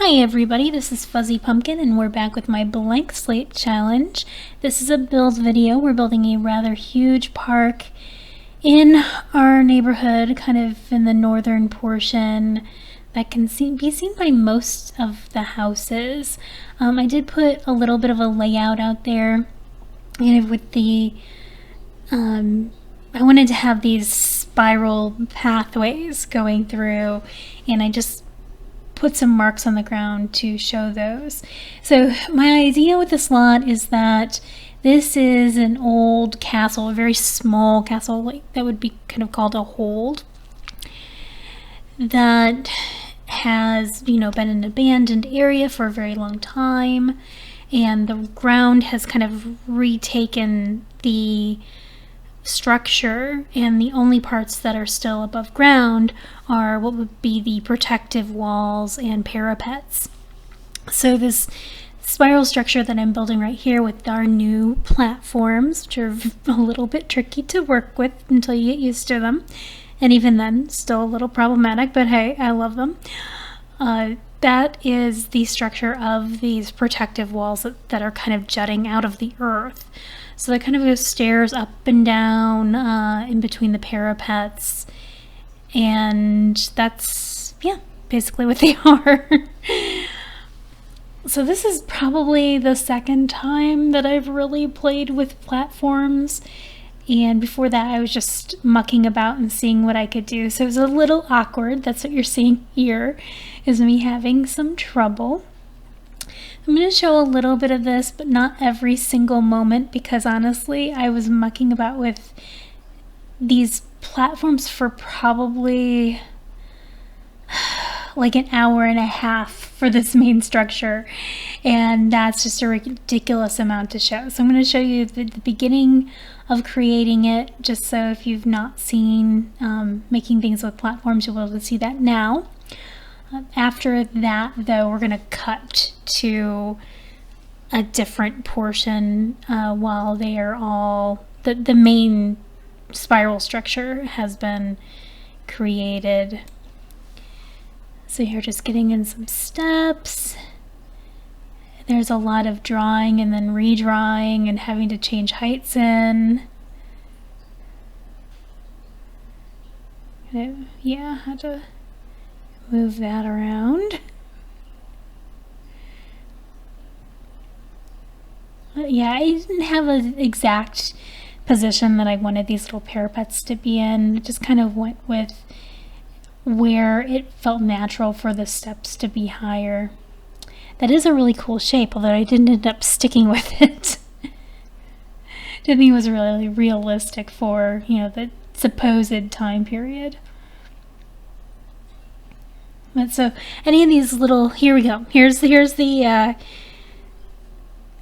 Hi everybody, this is Fuzzy Pumpkin and we're back with my blank slate challenge. This is a build video. We're building a rather huge park in our neighborhood, kind of in the northern portion that can be seen by most of the houses. I did put a little bit of a layout out there, and with the I wanted to have these spiral pathways going through, and I just put some marks on the ground to show those. So my idea with this lot is that this is an old castle, a very small castle, like that would be kind of called a hold, that has, been an abandoned area for a very long time, and the ground has kind of retaken the structure, and the only parts that are still above ground are what would be the protective walls and parapets. So this spiral structure that I'm building right here with our new platforms, which are a little bit tricky to work with until you get used to them, and even then still a little problematic, but hey, I love them. That is the structure of these protective walls that are kind of jutting out of the earth. So that kind of goes stairs up and down in between the parapets, and that's, basically what they are. So this is probably the second time that I've really played with platforms, and before that I was just mucking about and seeing what I could do. So it was a little awkward. That's what you're seeing here, is me having some trouble. I'm going to show a little bit of this, but not every single moment, because honestly, I was mucking about with these platforms for probably like an hour and a half for this main structure, and that's just a ridiculous amount to show. So I'm going to show you the beginning of creating it, just so if you've not seen making things with platforms, you'll be able to see that now. After that, though, we're going to cut to a different portion while they are all, the main spiral structure has been created. So you're just getting in some steps. There's a lot of drawing and then redrawing and having to change heights in. Yeah, I had to move that around. Yeah, I didn't have an exact position that I wanted these little parapets to be in. I just kind of went with where it felt natural for the steps to be higher. That is a really cool shape, although I didn't end up sticking with it. Didn't think it was really realistic for, the supposed time period. But so any of these little, here we go. Here's the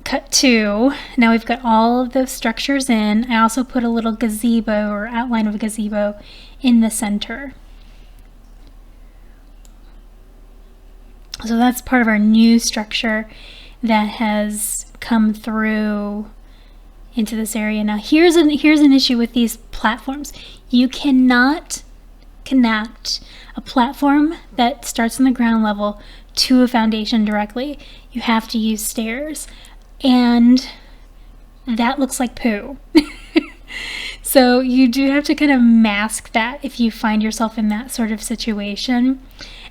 cut to. Now we've got all of those structures in. I also put a little gazebo or outline of a gazebo in the center. So that's part of our new structure that has come through into this area. Now here's an issue with these platforms. You cannot connect a platform that starts on the ground level to a foundation directly. You have to use stairs, and that looks like poo. So you do have to kind of mask that if you find yourself in that sort of situation.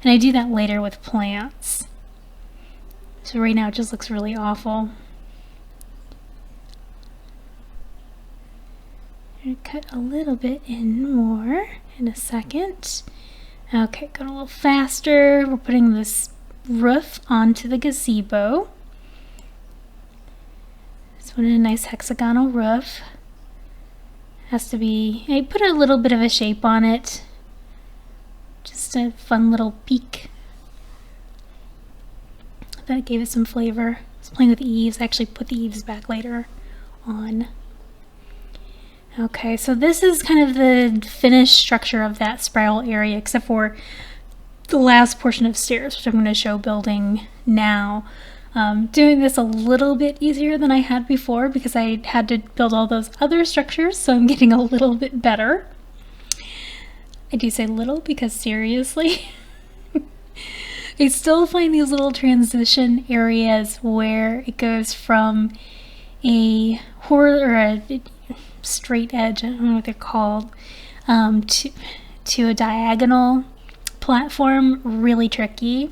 And I do that later with plants. So right now it just looks really awful. I'm going to cut a little bit in more in a second. Okay, go a little faster. We're putting this roof onto the gazebo. This one is a nice hexagonal roof. Has to be, I put a little bit of a shape on it. Just a fun little peak. That gave it some flavor. I was playing with the eaves. I actually put the eaves back later on. Okay, so this is kind of the finished structure of that spiral area, except for the last portion of stairs, which I'm going to show building now. Doing this a little bit easier than I had before because I had to build all those other structures, so I'm getting a little bit better. I do say little because seriously. I still find these little transition areas where it goes from a straight edge, I don't know what they're called, to a diagonal platform really tricky.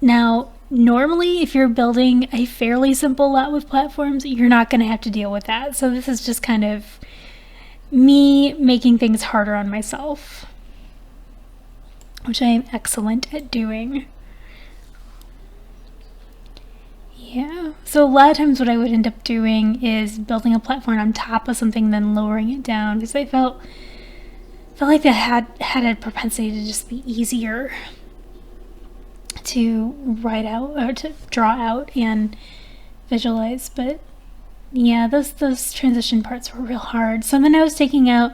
Now, normally if you're building a fairly simple lot with platforms, you're not going to have to deal with that. So this is just kind of me making things harder on myself, which I am excellent at doing. Yeah, so a lot of times what I would end up doing is building a platform on top of something, then lowering it down, because I felt like that had a propensity to just be easier to write out or to draw out and visualize. But yeah, those transition parts were real hard. So then I was taking out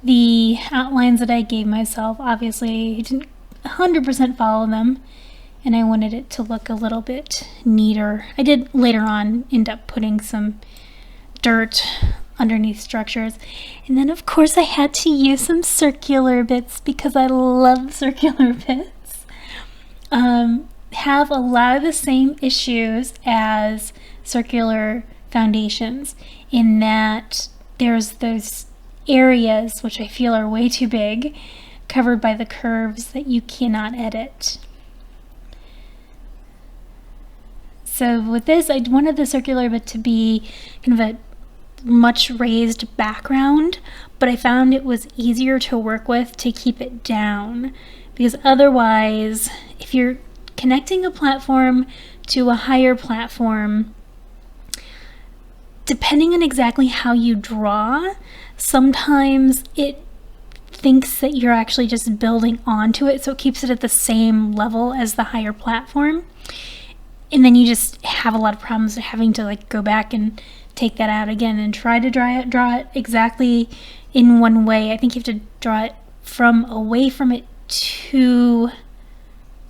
the outlines that I gave myself. Obviously, I didn't 100% follow them, and I wanted it to look a little bit neater. I did later on end up putting some dirt underneath structures. And then of course I had to use some circular bits because I love circular bits. Have a lot of the same issues as circular foundations in that there's those areas which I feel are way too big, covered by the curves that you cannot edit. So with this, I wanted the circular bit to be kind of a much raised background, but I found it was easier to work with to keep it down, because otherwise, if you're connecting a platform to a higher platform, depending on exactly how you draw, sometimes it thinks that you're actually just building onto it, so it keeps it at the same level as the higher platform. And then you just have a lot of problems having to like go back and take that out again and try to draw it exactly in one way. I think you have to draw it from away from it to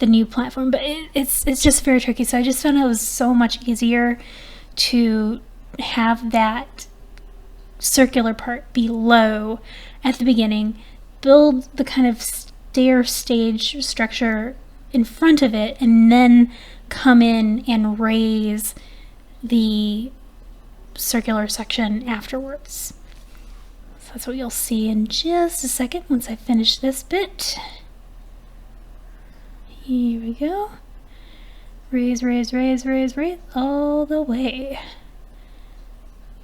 the new platform, but it's just very tricky. So I just found it was so much easier to have that circular part be low at the beginning, build the kind of stair stage structure in front of it, and then come in and raise the circular section afterwards. So that's what you'll see in just a second once I finish this bit. Here we go. Raise, raise, raise, raise, raise all the way.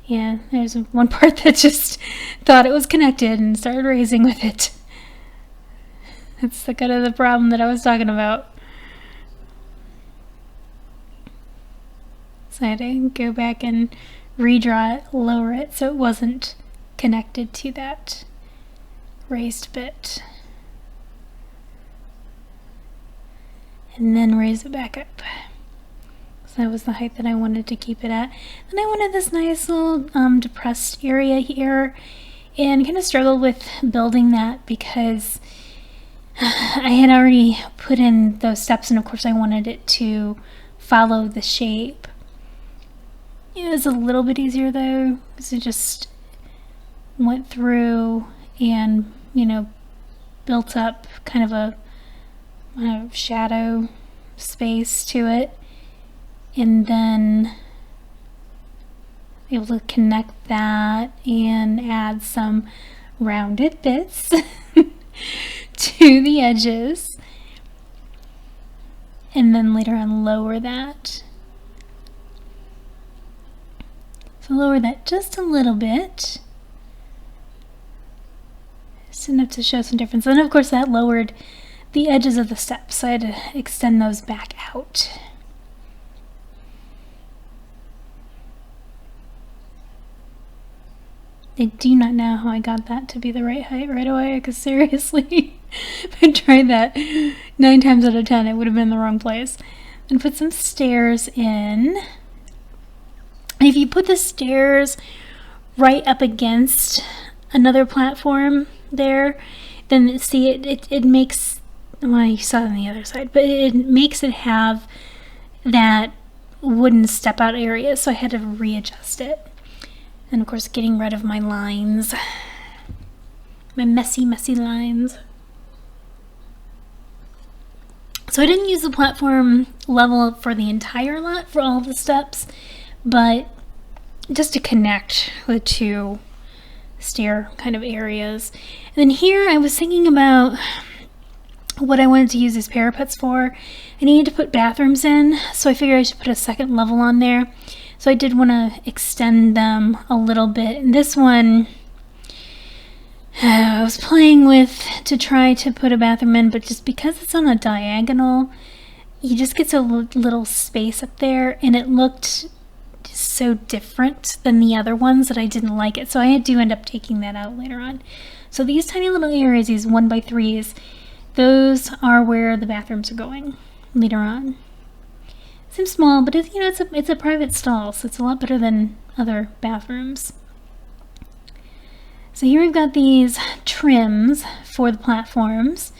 Yeah, there's one part that just thought it was connected and started raising with it. That's the kind of the problem that I was talking about. So I had to go back and redraw it, lower it, so it wasn't connected to that raised bit. And then raise it back up. So that was the height that I wanted to keep it at. And I wanted this nice little depressed area here, and kind of struggled with building that because I had already put in those steps, and of course I wanted it to follow the shape. It was a little bit easier though, because it just went through and, you know, built up kind of a shadow space to it, and then able to connect that and add some rounded bits to the edges, and then later on lower that. So lower that just a little bit, just enough to show some difference. And of course that lowered the edges of the steps, so I had to extend those back out. I do not know how I got that to be the right height right away, because seriously, if I tried that 9 times out of 10, it would have been the wrong place. And put some stairs in. And if you put the stairs right up against another platform there, then see it makes, well, you saw it on the other side, but it makes it have that wooden step out area, so I had to readjust it. And of course getting rid of my lines, my messy lines. So I didn't use the platform level for the entire lot for all the steps, but just to connect the two stair kind of areas. And then here I was thinking about what I wanted to use these parapets for. I needed to put bathrooms in, so I figured I should put a second level on there. So I did want to extend them a little bit. And this one, I was playing with to try to put a bathroom in, but just because it's on a diagonal, you just get so little space up there, and it looked so different than the other ones that I didn't like it. So I do end up taking that out later on. So these tiny little areas, these 1x3s, those are where the bathrooms are going later on. Seems small, but it's a private stall, so it's a lot better than other bathrooms. So here we've got these trims for the platforms,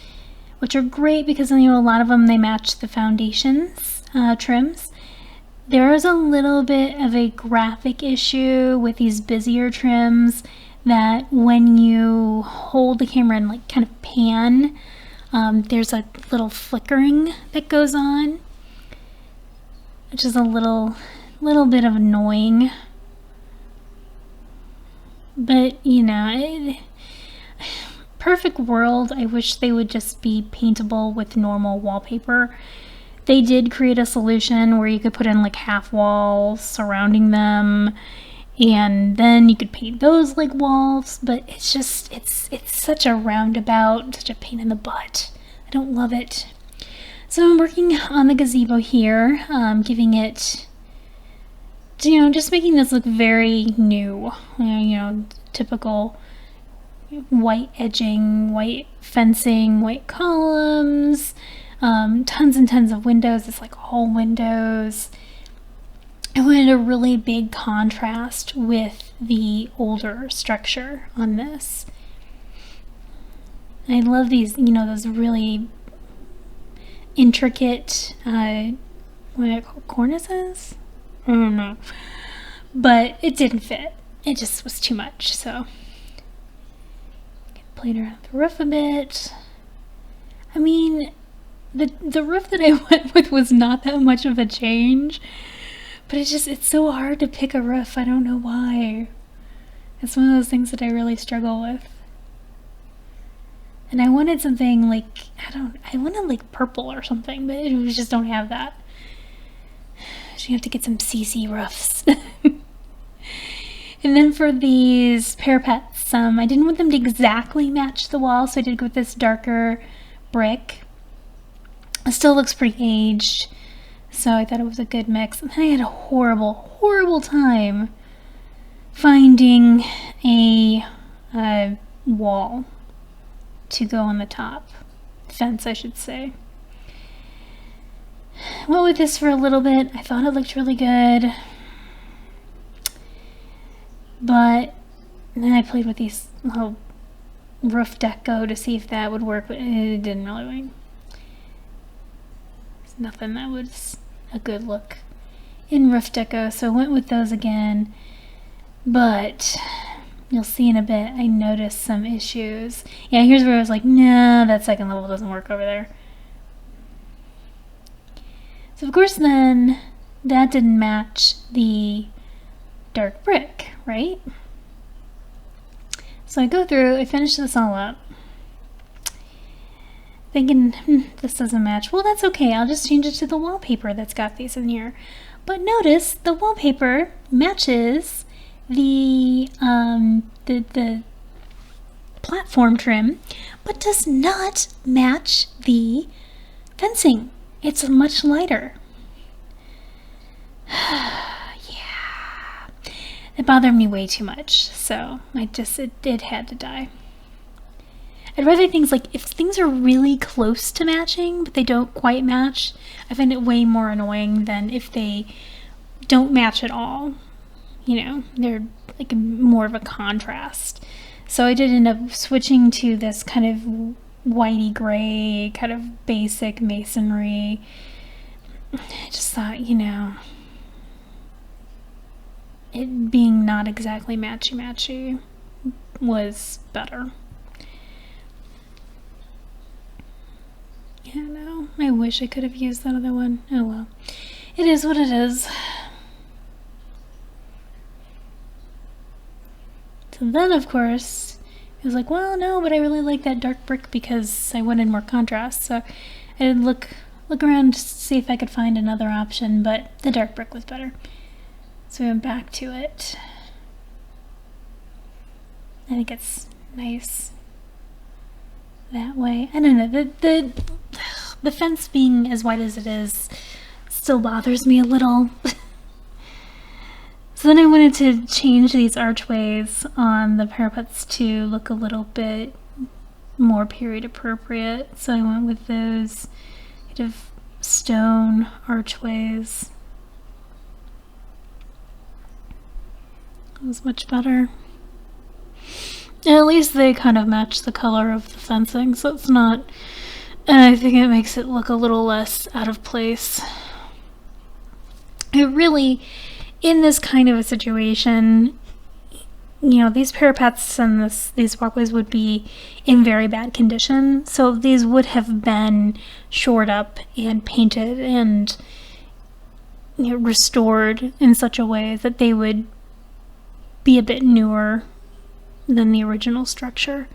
which are great because a lot of them, they match the foundations trims. There is a little bit of a graphic issue with these busier trims that when you hold the camera and like kind of pan, there's a little flickering that goes on, which is a little bit of annoying. But perfect world, I wish they would just be paintable with normal wallpaper. They did create a solution where you could put in like half walls surrounding them, and then you could paint those like walls, but it's just, it's such a roundabout, such a pain in the butt. I don't love it. So I'm working on the gazebo here, giving it, just making this look very new, typical white edging, white fencing, white columns, tons and tons of windows. It's like all windows. I wanted a really big contrast with the older structure on this. I love these, those really intricate, what are they called, cornices? I don't know. But it didn't fit. It just was too much, so. Played around the roof a bit. I mean, the roof that I went with was not that much of a change, but it's so hard to pick a roof. I don't know why. It's one of those things that I really struggle with. And I wanted something like, I wanted like purple or something, but we just don't have that. So you have to get some CC roofs. And then for these parapets, I didn't want them to exactly match the wall, so I did go with this darker brick. It still looks pretty aged, so I thought it was a good mix. And then I had a horrible, horrible time finding a wall to go on the top. Fence, I should say. Went with this for a little bit. I thought it looked really good. But then I played with these little roof deco to see if that would work, but it didn't really work. There's nothing that was a good look in roof deco, so I went with those again. But you'll see in a bit, I noticed some issues. Yeah, here's where I was like, nah, that second level doesn't work over there. So of course then, that didn't match the dark brick, right? So I go through, I finish this all up, thinking, this doesn't match. Well, that's okay, I'll just change it to the wallpaper that's got these in here. But notice, the wallpaper matches the platform trim, but does not match the fencing. It's much lighter. It bothered me way too much, so it had to die. I'd rather things like, if things are really close to matching, but they don't quite match, I find it way more annoying than if they don't match at all. They're like more of a contrast. So I did end up switching to this kind of whitey gray, kind of basic masonry. I just thought, it being not exactly matchy-matchy was better. Yeah, no, I wish I could have used that other one. Oh well. It is what it is. So then, of course, I was like, well, no, but I really like that dark brick because I wanted more contrast. So I did look around to see if I could find another option, but the dark brick was better. So we went back to it. I think it's nice that way. I don't know, the fence being as wide as it is still bothers me a little. So then I wanted to change these archways on the parapets to look a little bit more period appropriate. So I went with those kind of stone archways. It was much better. And at least they kind of match the color of the fencing, so it's not, and I think it makes it look a little less out of place. It really, in this kind of a situation, you know, these parapets and these walkways would be in very bad condition, so these would have been shored up and painted and, you know, restored in such a way that they would be a bit newer than the original structure.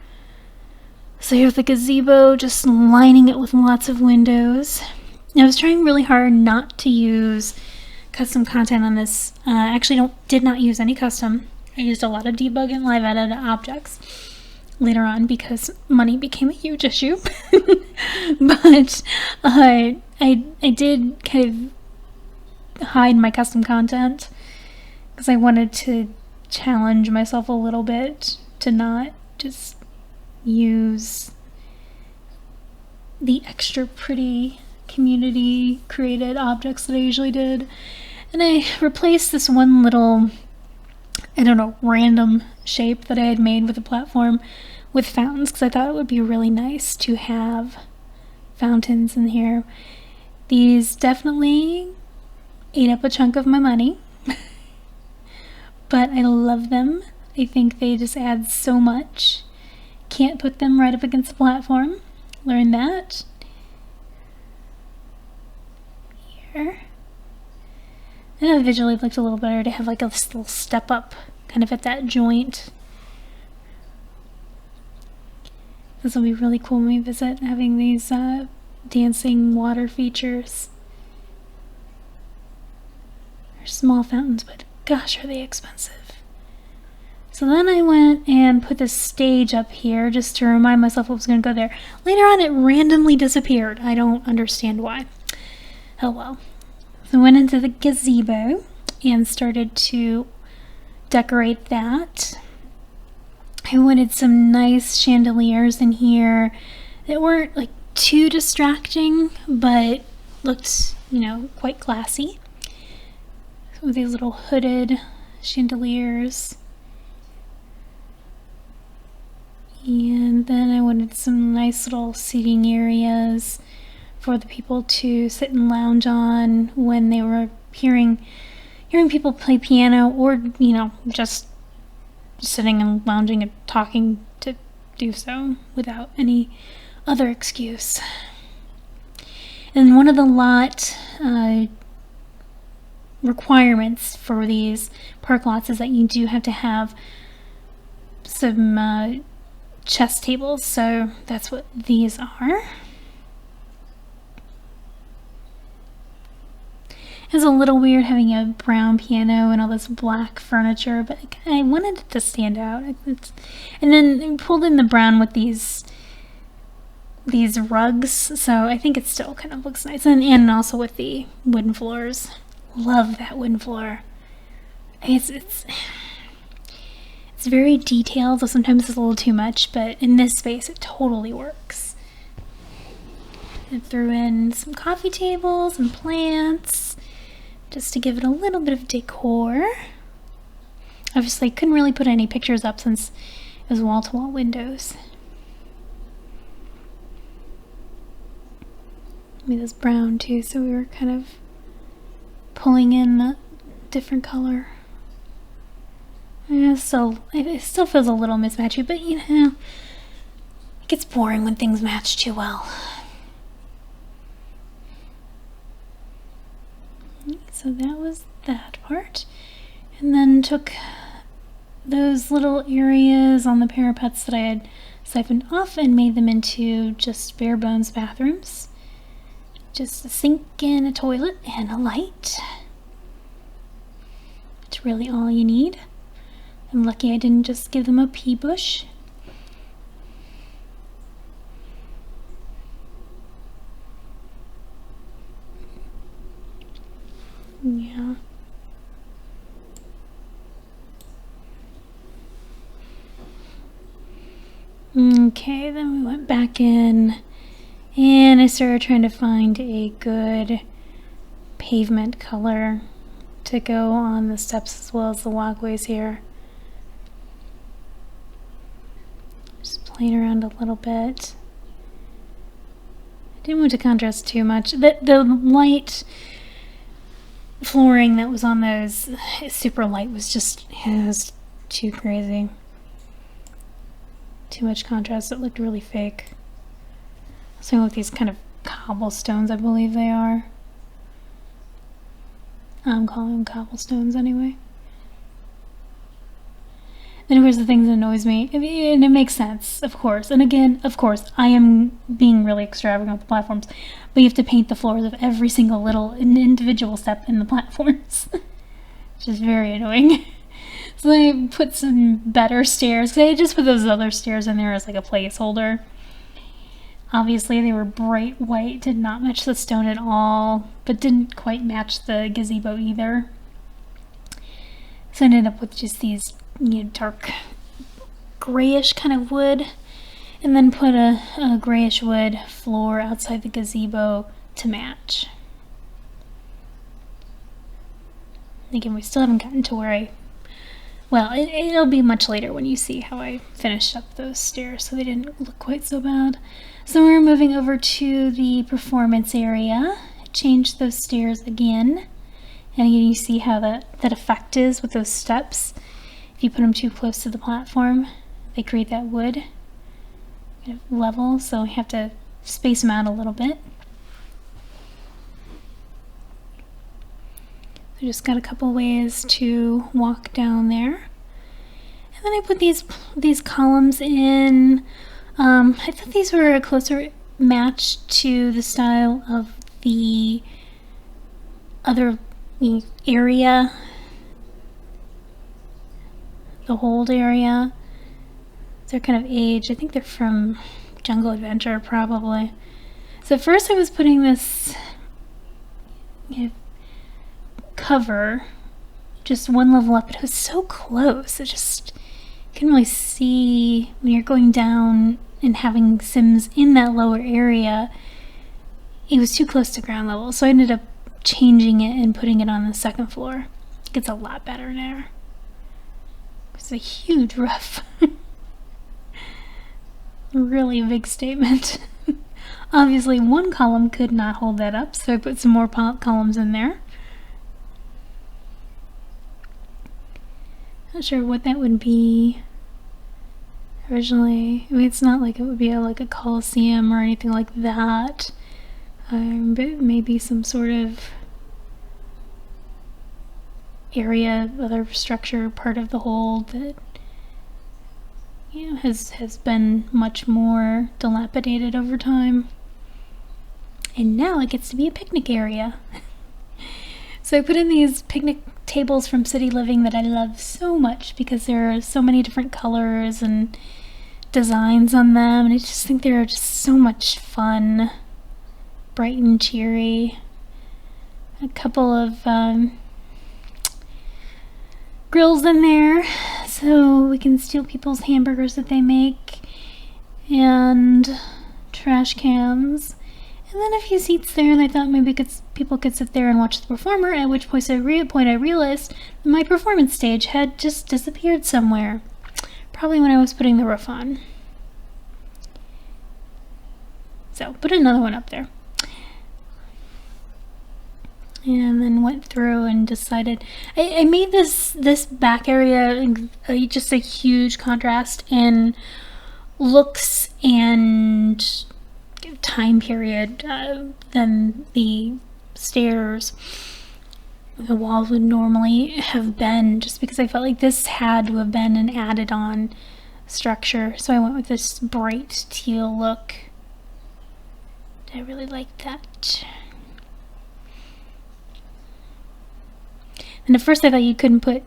So here's the gazebo, just lining it with lots of windows. I was trying really hard not to use custom content on this. Actually did not use any custom. I used a lot of debug and live edit objects later on because money became a huge issue. But I did kind of hide my custom content because I wanted to challenge myself a little bit to not just use the extra pretty community created objects that I usually did. And I replaced this one little, I don't know, random shape that I had made with a platform with fountains because I thought it would be really nice to have fountains in here. These definitely ate up a chunk of my money. But I love them. I think they just add so much. Can't put them right up against the platform. Learned that. Here. I know visually it looks a little better to have like a little step up kind of at that joint. This will be really cool when we visit, having these dancing water features. They're small fountains, but gosh, are they expensive. So then I went and put this stage up here just to remind myself what was going to go there. Later on it randomly disappeared. I don't understand why. Oh well. So I went into the gazebo and started to decorate that. I wanted some nice chandeliers in here that weren't like too distracting, but looked, you know, quite classy. With these little hooded chandeliers. And then I wanted some nice little seating areas for the people to sit and lounge on when they were hearing people play piano, or, you know, just sitting and lounging and talking to do so without any other excuse. And one of the lot requirements for these park lots is that you do have to have some chess tables, so that's what these are. It's a little weird having a brown piano and all this black furniture, but I wanted it to stand out. And then I pulled in the brown with these rugs, so I think it still kind of looks nice. And also with the wooden floors. Love that wooden floor. It's very detailed, so sometimes it's a little too much, but in this space it totally works. I threw in some coffee tables and plants just to give it a little bit of decor. Obviously, couldn't really put any pictures up since it was wall-to-wall windows. Maybe this brown too, so we were kind of pulling in a different color. Yeah, it still feels a little mismatchy, but you know, it gets boring when things match too well. So that was that part. And then took those little areas on the parapets that I had siphoned off and made them into just bare bones bathrooms. Just a sink and a toilet and a light. It's really all you need. I'm lucky I didn't just give them a pea bush. Yeah. Okay, then we went back in and I started trying to find a good pavement color to go on the steps as well as the walkways here. Just playing around a little bit. I didn't want to contrast too much. The light flooring that was on those super light was just, it was too crazy. Too much contrast. It looked really fake. Same with these kind of cobblestones, I believe they are. I'm calling them cobblestones anyway. Then of course the thing that annoys me, and it makes sense, of course. And again, of course, I am being really extravagant with the platforms, but you have to paint the floors of every single little individual step in the platforms, which is very annoying. So I put some better stairs, because I just put those other stairs in there as like a placeholder. Obviously they were bright white, did not match the stone at all, but didn't quite match the gazebo either. So I ended up with just these, you know, dark grayish kind of wood, and then put a grayish wood floor outside the gazebo to match. Again, we still haven't gotten to where well, it'll be much later when you see how I finished up those stairs, so they didn't look quite so bad. So we're moving over to the performance area. Changed those stairs again. And again, you see how that effect is with those steps. If you put them too close to the platform, they create that wood kind of level, so you have to space them out a little bit. So just got a couple ways to walk down there. And then I put these columns in. I thought these were a closer match to the style of the other area, the Holde area. They're kind of aged. I think they're from Jungle Adventure, probably. So at first I was putting this cover just one level up, but it was so close. It just, you couldn't really see when you're going down and having Sims in that lower area. It was too close to ground level, so I ended up changing it and putting it on the second floor. It gets a lot better now. It's a huge roof. Really big statement. Obviously one column could not hold that up, so I put some more columns in there. Not sure what that would be originally. I mean, it's not like it would be like a coliseum or anything like that. But maybe some sort of area, other structure, part of the whole that, you know, has been much more dilapidated over time. And now it gets to be a picnic area. So I put in these picnic tables from City Living that I love so much because there are so many different colors and designs on them, and I just think they're just so much fun, bright and cheery. A couple of grills in there so we can steal people's hamburgers that they make, and trash cans. And then a few seats there, and I thought maybe people could sit there and watch the performer, at which point I realized that my performance stage had just disappeared somewhere. Probably when I was putting the roof on. So, put another one up there. And then went through and decided, I made this back area just a huge contrast in looks and time period than the stairs. the walls would normally have been, just because I felt like this had to have been an added on structure. So I went with this bright teal look. I really liked that. And at first I thought you couldn't put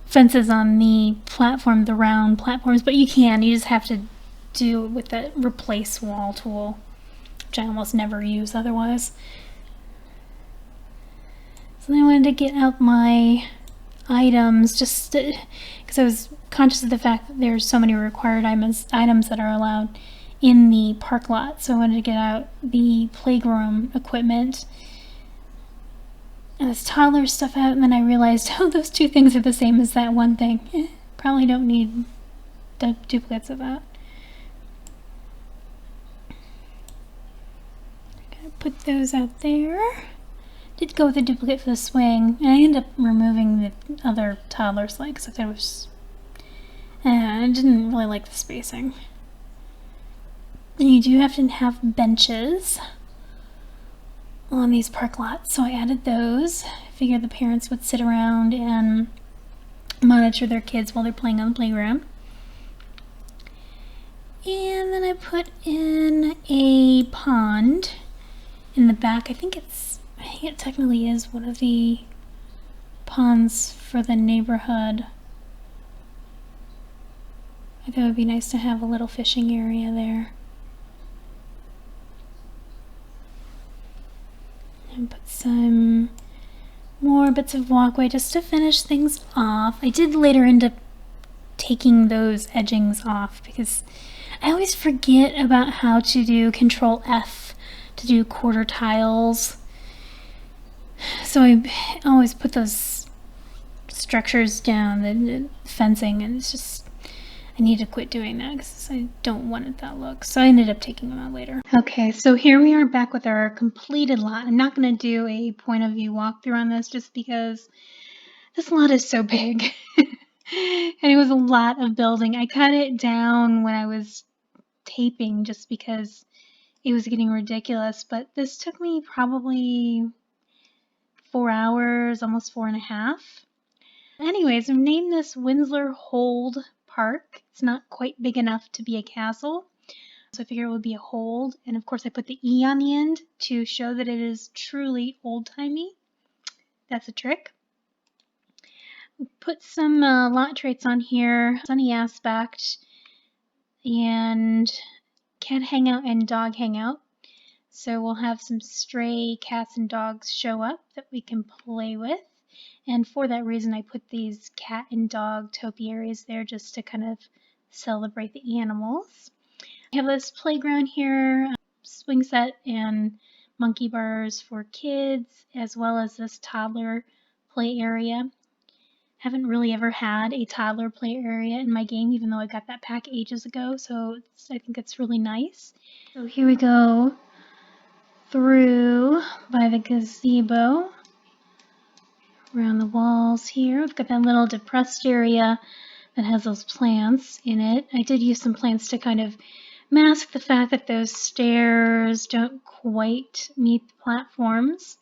fences on the platform, the round platforms, but you can. You just have to do it with the replace wall tool, which I almost never use otherwise. So then I wanted to get out my items, just because I was conscious of the fact that there's so many required items that are allowed in the park lot. So I wanted to get out the playground equipment and this toddler stuff out, and then I realized, oh, those two things are the same as that one thing. Probably don't need duplicates of that. Gonna put those out there. Did go with a duplicate for the swing, and I ended up removing the other toddler's legs. I thought it was, I didn't really like the spacing. And you do have to have benches on these park lots, so I added those. I figured the parents would sit around and monitor their kids while they're playing on the playground. And then I put in a pond in the back. I think it technically is one of the ponds for the neighborhood. I thought it would be nice to have a little fishing area there. And put some more bits of walkway just to finish things off. I did later end up taking those edgings off because I always forget about how to do Control F to do quarter tiles. So I always put those structures down, the fencing, and it's just, I need to quit doing that because I don't want it that look. So I ended up taking them out later. Okay, so here we are back with our completed lot. I'm not going to do a point of view walkthrough on this just because this lot is so big. And it was a lot of building. I cut it down when I was taping just because it was getting ridiculous, but this took me probably 4 hours, almost 4.5. Anyways, I've named this Windslar Holde Park. It's not quite big enough to be a castle, so I figured it would be a hold. And of course I put the E on the end to show that it is truly old-timey. That's a trick. Put some lot traits on here, sunny aspect, and cat hangout and dog hangout. So we'll have some stray cats and dogs show up that we can play with. And for that reason, I put these cat and dog topiaries there just to kind of celebrate the animals. I have this playground here, swing set and monkey bars for kids, as well as this toddler play area. Haven't really ever had a toddler play area in my game, even though I got that pack ages ago, so I think it's really nice. So here we go through by the gazebo, around the walls here. We've got that little depressed area that has those plants in it. I did use some plants to kind of mask the fact that those stairs don't quite meet the platforms.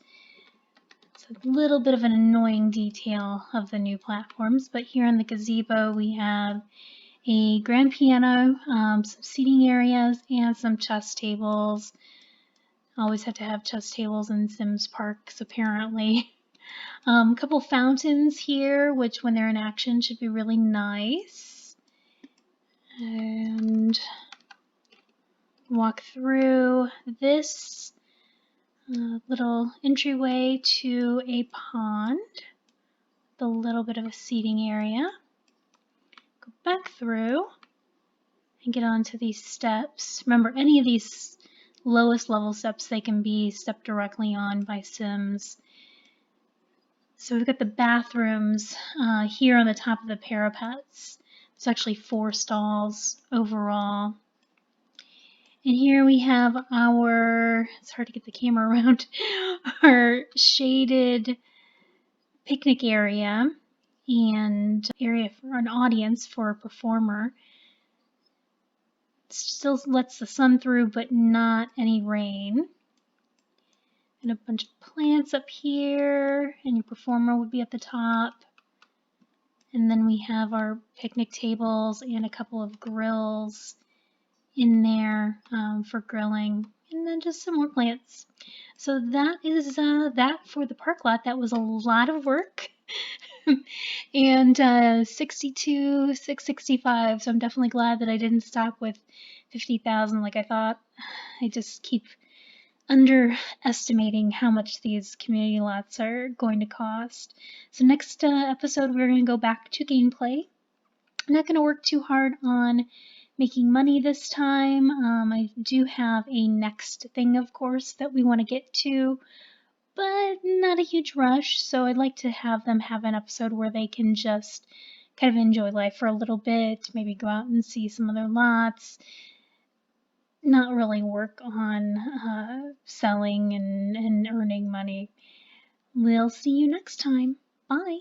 It's a little bit of an annoying detail of the new platforms, but here in the gazebo we have a grand piano, some seating areas, and some chess tables. Always have to have chess tables in Sims parks, apparently. A couple fountains here, which when they're in action should be really nice. And walk through this little entryway to a pond, with a little bit of a seating area. Go back through and get onto these steps. Remember, any of these lowest level steps, they can be stepped directly on by Sims. So we've got the bathrooms here on the top of the parapets. It's actually 4 stalls overall. And here we have our, it's hard to get the camera around, our shaded picnic area and area for an audience for a performer. It still lets the sun through, but not any rain. And a bunch of plants up here, and your performer would be at the top. And then we have our picnic tables and a couple of grills in there for grilling, and then just some more plants. So that is that for the park lot. That was a lot of work. And 62, 665. So I'm definitely glad that I didn't stop with 50,000 like I thought. I just keep underestimating how much these community lots are going to cost. So next episode, we're going to go back to gameplay. I'm not going to work too hard on making money this time. I do have a next thing, of course, that we want to get to, but not a huge rush. So I'd like to have them have an episode where they can just kind of enjoy life for a little bit, maybe go out and see some other lots, not really work on selling and earning money. We'll see you next time. Bye.